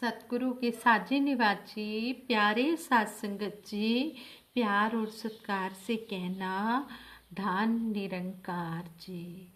सतगुरु के साजे निवाजी प्यारे साध संगत जी, प्यार और सत्कार से कहना धन निरंकार जी।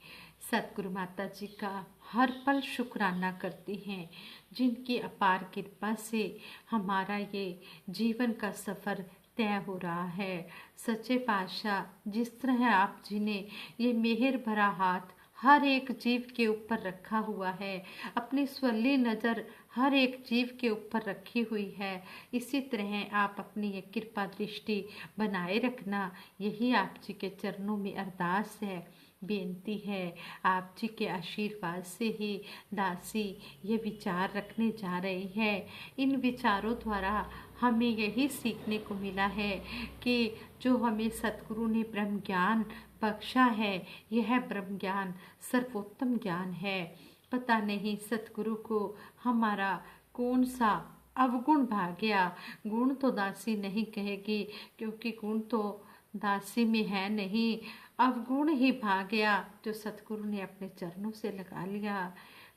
सतगुरु माता जी का हर पल शुक्राना करते हैं, जिनकी अपार कृपा से हमारा ये जीवन का सफ़र तय हो रहा है। सच्चे पातशाह जिस तरह आप जी ने ये मेहर भरा हाथ हर एक जीव के ऊपर रखा हुआ है, अपनी स्वली नज़र हर एक जीव के ऊपर रखी हुई है, इसी तरह आप अपनी ये कृपा दृष्टि बनाए रखना। यही आप जी के चरणों में अरदास है, बेनती है। आप जी के आशीर्वाद से ही दासी ये विचार रखने जा रही है। इन विचारों द्वारा हमें यही सीखने को मिला है कि जो हमें सतगुरु ने ब्रह्म ज्ञान बख्शा है, यह ब्रह्म ज्ञान सर्वोत्तम ज्ञान है। पता नहीं सतगुरु को हमारा कौन सा अवगुण भाग गया। गुण तो दासी नहीं कहेगी, क्योंकि गुण तो दासी में है नहीं, अवगुण ही भाग गया जो सतगुरु ने अपने चरणों से लगा लिया।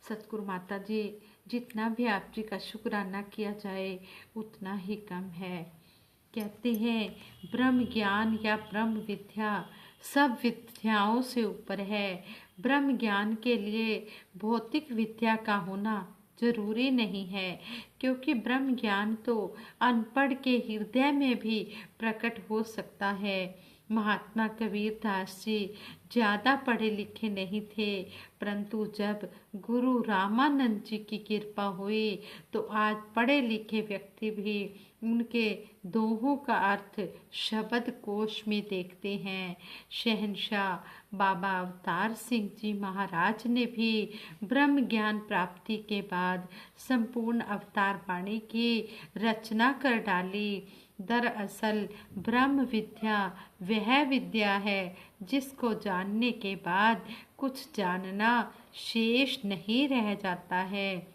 सतगुरु माता जी, जितना भी आप जी का शुक्राना किया जाए उतना ही कम है। कहते हैं ब्रह्म ज्ञान या ब्रह्म विद्या सब विद्याओं से ऊपर है। ब्रह्म ज्ञान के लिए भौतिक विद्या का होना जरूरी नहीं है, क्योंकि ब्रह्म ज्ञान तो अनपढ़ के हृदय में भी प्रकट हो सकता है। महात्मा कबीर दास जी ज़्यादा पढ़े लिखे नहीं थे, परंतु जब गुरु रामानंद जी की कृपा हुई तो आज पढ़े लिखे व्यक्ति भी उनके दोहों का अर्थ शब्द कोश में देखते हैं। शहंशाह बाबा अवतार सिंह जी महाराज ने भी ब्रह्म ज्ञान प्राप्ति के बाद संपूर्ण अवतार वाणी की रचना कर डाली। दरअसल ब्रह्म विद्या वह विद्या है जिसको जानने के बाद कुछ जानना शेष नहीं रह जाता है।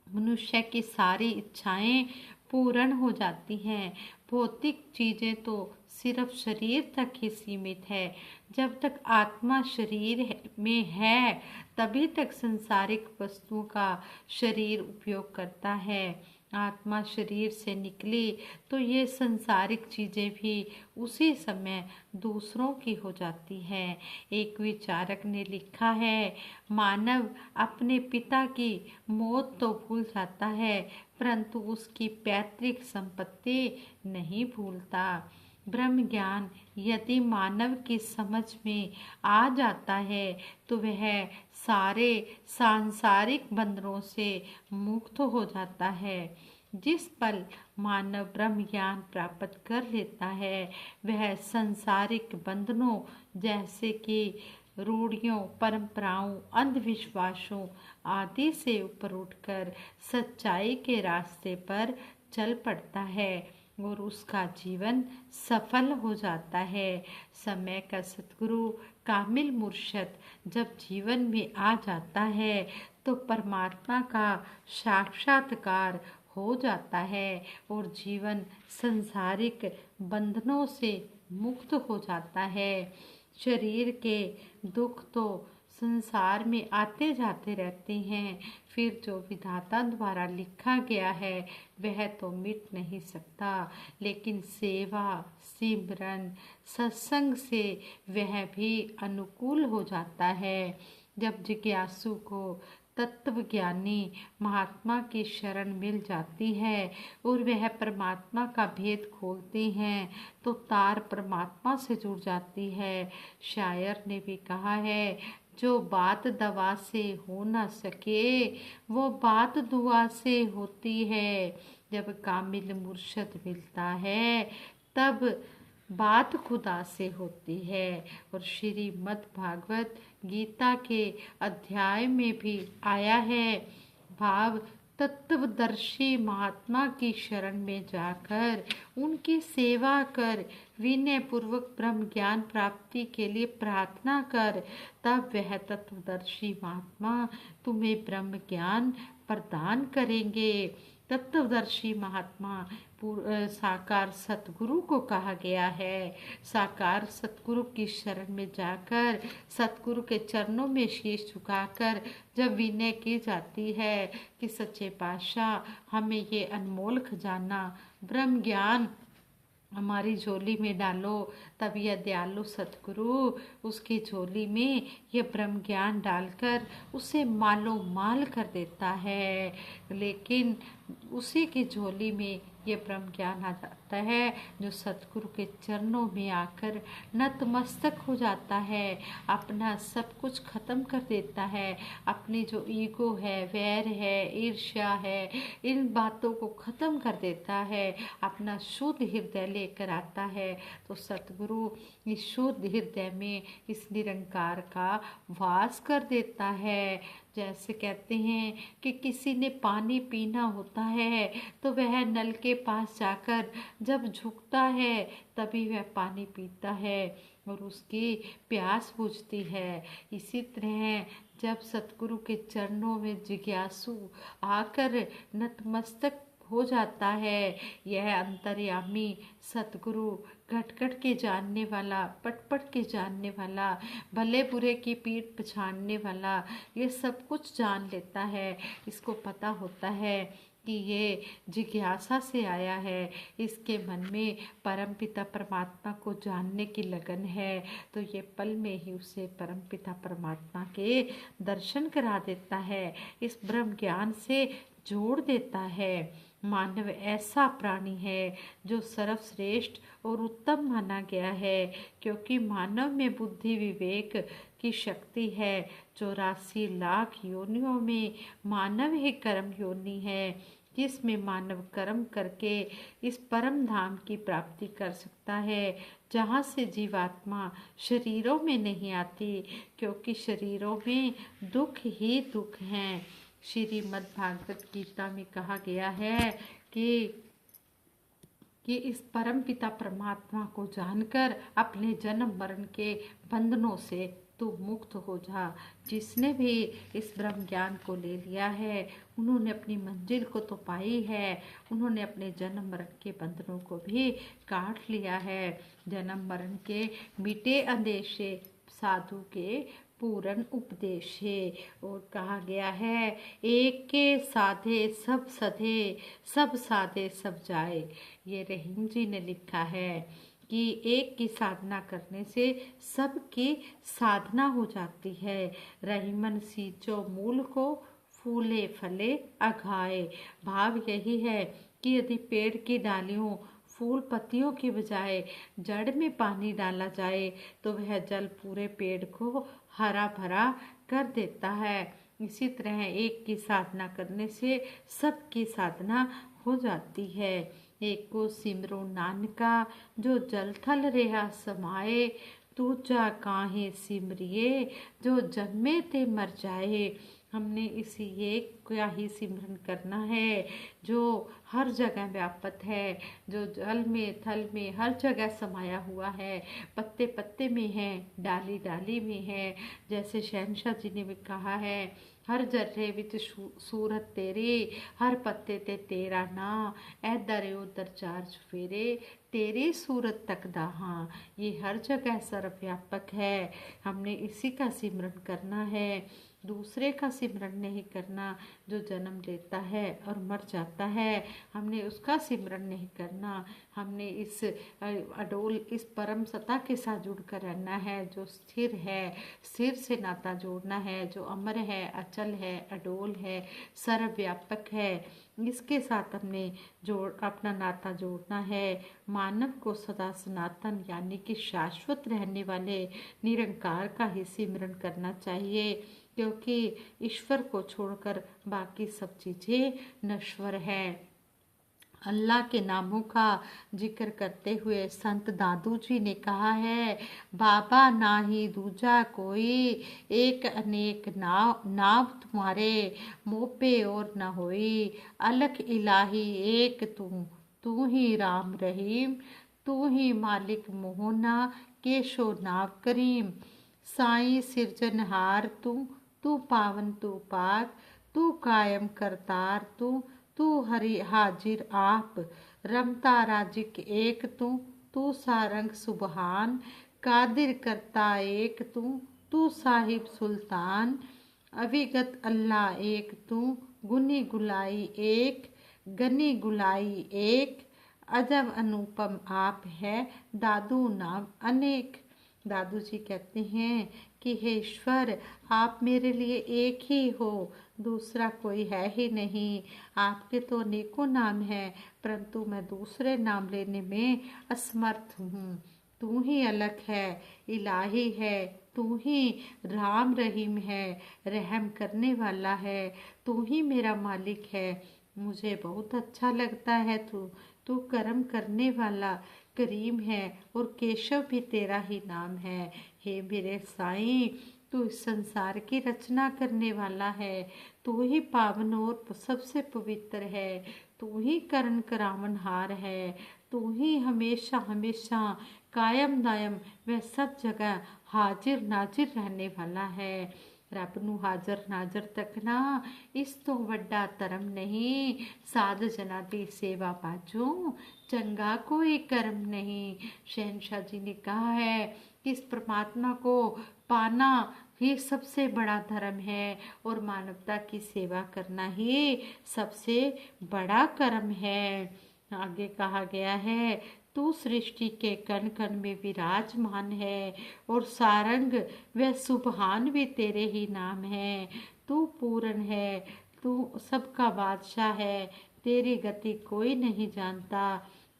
मनुष्य की सारी इच्छाएं पूर्ण हो जाती हैं। भौतिक चीज़ें तो सिर्फ शरीर तक ही सीमित है। जब तक आत्मा शरीर में है तभी तक संसारिक वस्तुओं का शरीर उपयोग करता है। आत्मा शरीर से निकली तो ये संसारिक चीज़ें भी उसी समय दूसरों की हो जाती है। एक विचारक ने लिखा है, मानव अपने पिता की मौत तो भूल जाता है, परंतु उसकी पैतृक संपत्ति नहीं भूलता। ब्रह्म ज्ञान यदि मानव की समझ में आ जाता है तो वह सारे सांसारिक बंधनों से मुक्त हो जाता है। जिस पल मानव ब्रह्म ज्ञान प्राप्त कर लेता है वह सांसारिक बंधनों जैसे कि रूढ़ियों, परंपराओं, अंधविश्वासों आदि से ऊपर उठकर सच्चाई के रास्ते पर चल पड़ता है और उसका जीवन सफल हो जाता है। समय का सतगुरु कामिल मुर्शद जब जीवन में आ जाता है तो परमात्मा का साक्षात्कार हो जाता है और जीवन संसारिक बंधनों से मुक्त हो जाता है। शरीर के दुख तो संसार में आते जाते रहते हैं, फिर जो विधाता द्वारा लिखा गया है वह तो मिट नहीं सकता, लेकिन सेवा, सिमरन, सत्संग से वह भी अनुकूल हो जाता है। जब जिज्ञासु को तत्वज्ञानी महात्मा की शरण मिल जाती है और वह परमात्मा का भेद खोलते हैं तो तार परमात्मा से जुड़ जाती है। शायर ने भी कहा है, जो बात दवा से हो न सके वो बात दुआ से होती है। जब कामिल मुर्शद मिलता है तब बात खुदा से होती है। और श्रीमद् भागवत गीता के अध्याय में भी आया है, भाव तत्वदर्शी महात्मा की शरण में जाकर उनकी सेवा कर, विनय पूर्वक ब्रह्म ज्ञान प्राप्ति के लिए प्रार्थना कर, तब वह तत्वदर्शी महात्मा तुम्हें ब्रह्म ज्ञान प्रदान करेंगे। तत्वदर्शी महात्मा साकार सतगुरु को कहा गया है। साकार सतगुरु की शरण में जाकर सतगुरु के चरणों में शीश झुकाकर जब विनय की जाती है कि सच्चे पातशाह हमें ये अनमोल खजाना ब्रह्म ज्ञान हमारी झोली में डालो, तब यह दयालु सतगुरु उसकी झोली में ये ब्रह्म ज्ञान डालकर उसे मालो माल कर देता है। लेकिन उसी की झोली में ये ब्रह्म ज्ञान आ जाता है जो सतगुरु के चरणों में आकर नतमस्तक हो जाता है, अपना सब कुछ खत्म कर देता है, अपनी जो ईगो है, वैर है, ईर्ष्या है, इन बातों को खत्म कर देता है, अपना शुद्ध हृदय लेकर आता है। तो सतगुरु इस शुद्ध हृदय में इस निरंकार का वास कर देता है। जैसे कहते हैं कि किसी ने पानी पीना होता है तो वह नल के पास जाकर जब झुकता है तभी वह पानी पीता है और उसकी प्यास बुझती है। इसी तरह जब सतगुरु के चरणों में जिज्ञासु आकर नतमस्तक हो जाता है, यह अंतर्यामी सतगुरु घट घट के जानने वाला, पट पट के जानने वाला, भले बुरे की पीठ पछाड़ने वाला, ये सब कुछ जान लेता है। इसको पता होता है कि ये जिज्ञासा से आया है, इसके मन में परमपिता परमात्मा को जानने की लगन है, तो ये पल में ही उसे परमपिता परमात्मा के दर्शन करा देता है, इस ब्रह्म ज्ञान से जोड़ देता है। मानव ऐसा प्राणी है जो सर्वश्रेष्ठ और उत्तम माना गया है, क्योंकि मानव में बुद्धि विवेक की शक्ति है। 84 लाख योनियों में मानव ही कर्म योनि है, जिसमें मानव कर्म करके इस परम धाम की प्राप्ति कर सकता है, जहाँ से जीवात्मा शरीरों में नहीं आती, क्योंकि शरीरों में दुख ही दुख हैं। श्रीमद् भागवत गीता में कहा गया है कि इस परम पिता परमात्मा को जानकर अपने जन्म मरण के बंधनों से तू मुक्त हो जा। जिसने भी इस ब्रह्म ज्ञान को ले लिया है उन्होंने अपनी मंजिल को तो पाई है, उन्होंने अपने जन्म मरण के बंधनों को भी काट लिया है। जन्म मरण के मिटे अंदेशे साधु के पूर्ण उपदेश है। और कहा गया है एक के साधे सब सधे, सब साधे सब जाए। ये रहीम जी ने लिखा है कि एक की साधना करने से सबकी साधना हो जाती है। रहीमन सींचो मूल को, फूले फले अघाए। भाव यही है कि यदि पेड़ की डालियों फूल पत्तियों की बजाय जड़ में पानी डाला जाए तो वह जल पूरे पेड़ को हरा भरा कर देता है। इसी तरह एक की साधना करने से सबकी साधना हो जाती है। एक को सिमरो नानका जो जल थल रेहा समाए, दूजा काहे सिमरिए जो जन्मे ते मर जाए। हमने इसी एक का ही सिमरन करना है जो हर जगह व्यापक है, जो जल में थल में हर जगह समाया हुआ है, पत्ते पत्ते में है, डाली डाली में है। जैसे शहनशाह जी ने भी कहा है हर जर्रे विच सूरत तेरी, हर पत्ते ते तेरा ना, ऐ दरे उधर चार चुफेरे तेरी सूरत तक दाहा। ये हर जगह सर्वव्यापक है, हमने इसी का सिमरन करना है, दूसरे का सिमरन नहीं करना। जो जन्म लेता है और मर जाता है हमने उसका सिमरन नहीं करना, हमने इस अडोल इस परम सत्ता के साथ जुड़कर रहना है, जो स्थिर है, स्थिर से नाता जोड़ना है, जो अमर है, अचल है, अडोल है, सर्वव्यापक है। इसके साथ हमने अपना नाता जोड़ना है। मानव को सदा सनातन यानी कि शाश्वत रहने वाले निरंकार का ही सिमरन करना चाहिए, क्योंकि ईश्वर को छोड़कर बाकी सब चीजें नश्वर है। अल्लाह के नामों का जिक्र करते हुए संत दादू जी ने कहा है बाबा ना ही दूजा कोई, एक अनेक नाव तुम्हारे, मोह पे और न होई। अलख इलाही एक तू ही राम रहीम, तू ही मालिक मोहना केशो नाव करीम। साईं सिरजनहार तू पावन तू पाक, तू कायम करतार तू तू हरि हाजिर आप, रमता राजिक एक तू सारंग सुबहान, कादिर करता एक तू साहिब सुल्तान, अविगत अल्लाह एक गुनी गुलाई एक, गनी गुलाई एक, अजब अनुपम आप है, दादू नाम अनेक। दादू जी कहते हैं कि हे ईश्वर, आप मेरे लिए एक ही हो, दूसरा कोई है ही नहीं। आपके तो अनेकों नाम हैं, परंतु मैं दूसरे नाम लेने में असमर्थ हूँ। तू ही अलग है, इलाही है, तू ही राम रहीम है, रहम करने वाला है, तू ही मेरा मालिक है। मुझे बहुत अच्छा लगता है तू कर्म करने वाला करीम है, और केशव भी तेरा ही नाम है। हे मेरे साईं, तू इस संसार की रचना करने वाला है, तू ही पावन और सबसे पवित्र है, तू ही करण करावनहार है, तू ही हमेशा हमेशा कायम दायम वह सब जगह हाजिर नाजिर रहने वाला है। रब नू हाजर नाजर तकना इस तो वड्डा धर्म नहीं, साध जना दी सेवा बाजू चंगा कोई कर्म नहीं। शहनशाह जी ने कहा है कि इस परमात्मा को पाना ही सबसे बड़ा धर्म है, और मानवता की सेवा करना ही सबसे बड़ा कर्म है। आगे कहा गया है, तू सृष्टि के कण कण में विराजमान है, और सारंग व सुबहान भी तेरे ही नाम है। तू पूर्ण है, तू सबका बादशाह है, तेरी गति कोई नहीं जानता।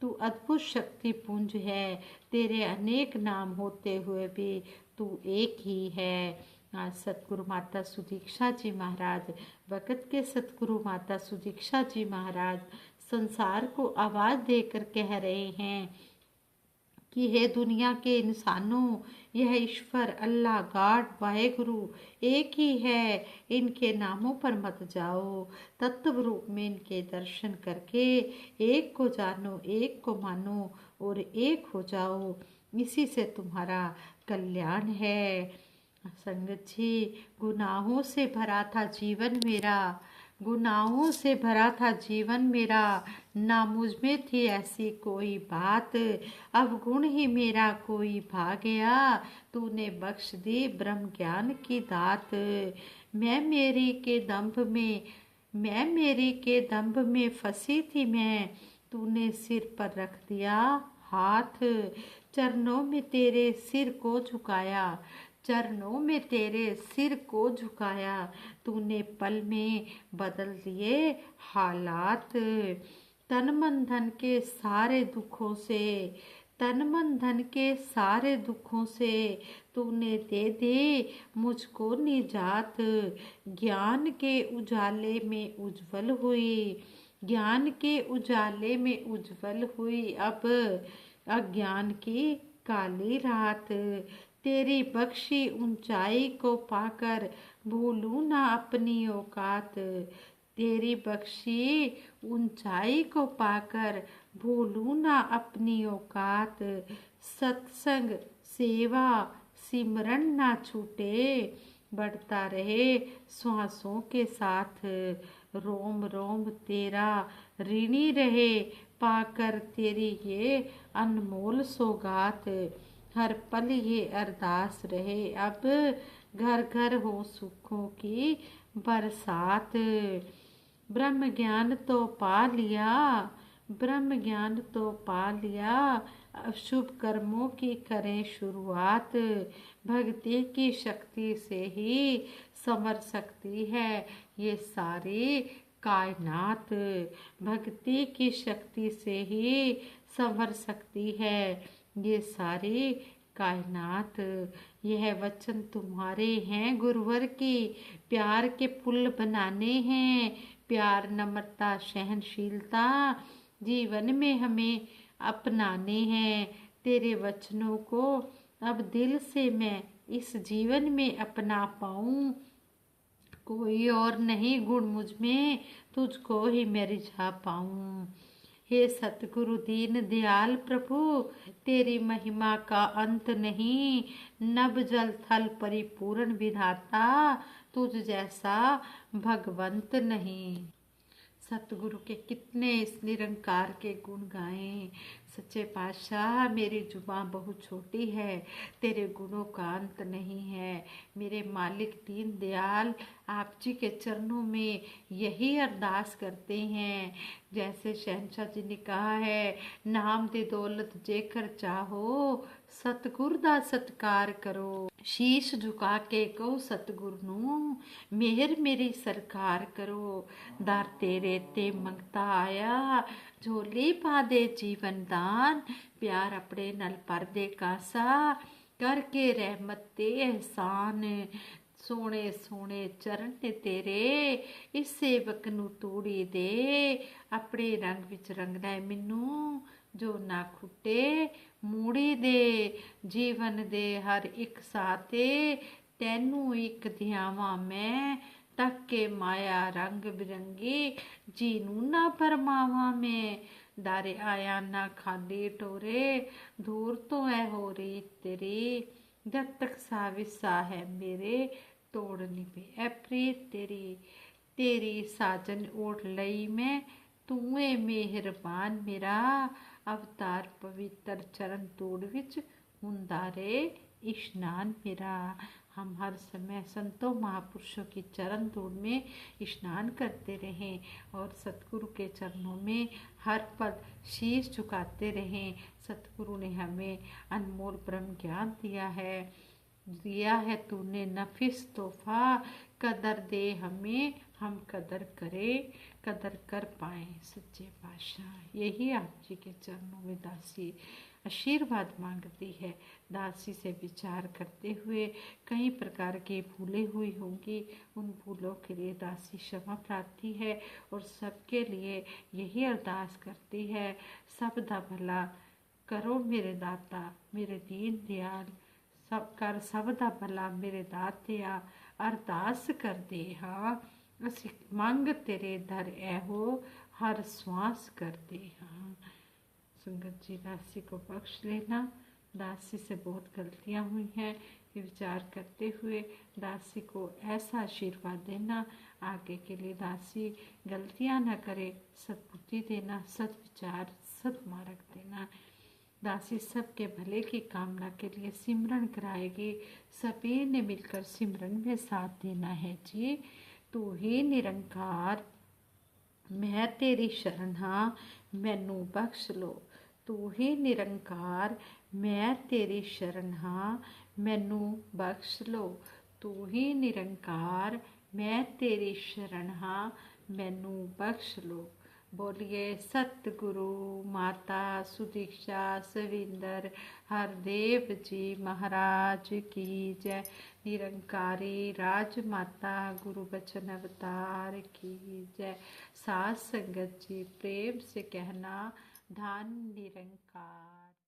तू अद्भुत शक्ति पुंज है, तेरे अनेक नाम होते हुए भी तू एक ही है। आज सतगुरु माता सुदीक्षा जी महाराज, वक़्त के सतगुरु माता सुदीक्षा जी महाराज संसार को आवाज देकर कह रहे हैं कि हे दुनिया के इंसानों, यह ईश्वर अल्लाह गॉड वाहेगुरु एक ही है, इनके नामों पर मत जाओ, तत्व रूप में इनके दर्शन करके एक को जानो, एक को मानो और एक हो जाओ, इसी से तुम्हारा कल्याण है। संगत जी, गुनाहों से भरा था जीवन मेरा, गुनाहों से भरा था जीवन मेरा, ना मुझ में थी ऐसी कोई बात, अब गुण ही मेरा कोई भा गया, तूने बख्श दी ब्रह्म ज्ञान की दात। मैं मेरी के दंभ में फंसी थी मैं, तूने सिर पर रख दिया हाथ, चरणों में तेरे सिर को झुकाया, चरणों में तेरे सिर को झुकाया, तूने पल में बदल दिए हालात। तन मन धन के सारे दुखों से, तन मन धन के सारे दुखों से तूने दे दे मुझको निजात। ज्ञान के उजाले में उज्जवल हुई, ज्ञान के उजाले में उज्जवल हुई अब अज्ञान की काली रात। तेरी बख्शी ऊंचाई को पाकर भूलूं ना अपनी औकात, तेरी बख्शी ऊंचाई को पाकर भूलूं ना अपनी औकात। सत्संग सेवा सिमरन ना छूटे, बढ़ता रहे श्वासों के साथ, रोम रोम तेरा ऋणी रहे, पाकर तेरी ये अनमोल सौगात। हर पल ये अरदास रहे अब, घर घर हो सुखों की बरसात। ब्रह्म ज्ञान तो पा लिया, ब्रह्म ज्ञान तो पा लिया, अब शुभ कर्मों की करें शुरुआत। भक्ति की शक्ति से ही संवर सकती है ये सारी कायनात, भक्ति की शक्ति से ही संवर सकती है ये सारी कायनात। यह वचन तुम्हारे हैं गुरुवर की, प्यार के पुल बनाने हैं, प्यार नम्रता सहनशीलता जीवन में हमें अपनाने हैं। तेरे वचनों को अब दिल से मैं इस जीवन में अपना पाऊं, कोई और नहीं गुण मुझ में, तुझको ही मैं रिझा पाऊं। हे सतगुरु दीन दयाल प्रभु, तेरी महिमा का अंत नहीं, नभ जल थल परिपूर्ण विधाता, तुझ जैसा भगवंत नहीं। सतगुरु के कितने इस निरंकार के गुण गाएं। सच्चे पातशाह, मेरी जुबान बहुत छोटी है, तेरे गुणों का अंत नहीं है। मेरे मालिक दीन दयाल आप जी के चरणों में यही अरदास करते हैं। जैसे शहंशाह जी ने कहा है, नाम दे दौलत जेकर चाहो, सतगुर दा सत्कार करो। शीश झुका के कहो सतगुर नू, मेहर मेरी सरकार करो। दर तेरे ते मंगता आया, झोली पा दे जीवन दान। प्यार अपने नल पर दे कासा, करके रहमत ते एहसान। सोने सोने चरण ने तेरे, इस सेवक नू तोड़ी दे। अपने रंग विच रंगना है मैनू, जो ना खुटे मूड़ी दे। जीवन दे हर एक साथे, तैनू एक ध्यावा मैं। तक के माया रंग बिरंगी, जीनू ना परमावा मैं। दारे आया ना खाली टोरे, दूर तो है हो रही तेरी। जब तक साविसा है मेरे, तोड़ नहीं पे है प्रीत तेरी। तेरी साजन ओढ़ लई मैं, तू है मेहरबान मेरा। अवतार पवित्र चरण तोड़ विच, हुंदा रे इशनान मेरा। हम हर समय संतों महापुरुषों की चरण धूल में स्नान करते रहें और सतगुरु के चरणों में हर पल शीश झुकाते रहें। सतगुरु ने हमें अनमोल ब्रह्म ज्ञान दिया है तूने नफिस तोहफा। कदर दे हमें, हम कदर करें, कदर कर पाए। सच्चे पातशाह, यही आप जी के चरणों में दासी आशीर्वाद मांगती है। दासी से विचार करते हुए कई प्रकार की भूलें हुई होंगी, उन भूलों के लिए दासी क्षमा प्रार्थी है और सबके लिए यही अरदास करती है, सब दा भला करो मेरे दाता, मेरे दीन दयाल। सब कर सब दा भला मेरे दातिया, अरदास कर दे हाँ। ਅਸੀਂ ਮੰਗ तेरे दर ऐहो, हर श्वास कर दे हाँ। संगत जी, दासी को बख्श लेना। दासी से बहुत गलतियां हुई हैं, ये विचार करते हुए दासी को ऐसा आशीर्वाद देना, आगे के लिए दासी गलतियां न करे, सद्बुद्धि देना, सद्विचार सद्मार्ग देना। दासी सबके भले की कामना के लिए सिमरन कराएगी। सभी ने मिलकर सिमरन में साथ देना है जी। तू ही निरंकार, मैं तेरी शरण हाँ, मैनू बख्श लो। तू ही निरंकार, मैं तेरी शरण हाँ, मैनू बख्श लो। तू ही निरंकार, मैं तेरी शरण हाँ, मैनू बख्श लो। बोलिए सतगुरु माता सुदीक्षा सविंदर हरदेव जी महाराज की जय। निरंकारी राजमाता गुरु बचन अवतार की जय। साथ संगत जी प्रेम से कहना, धन निरंकार।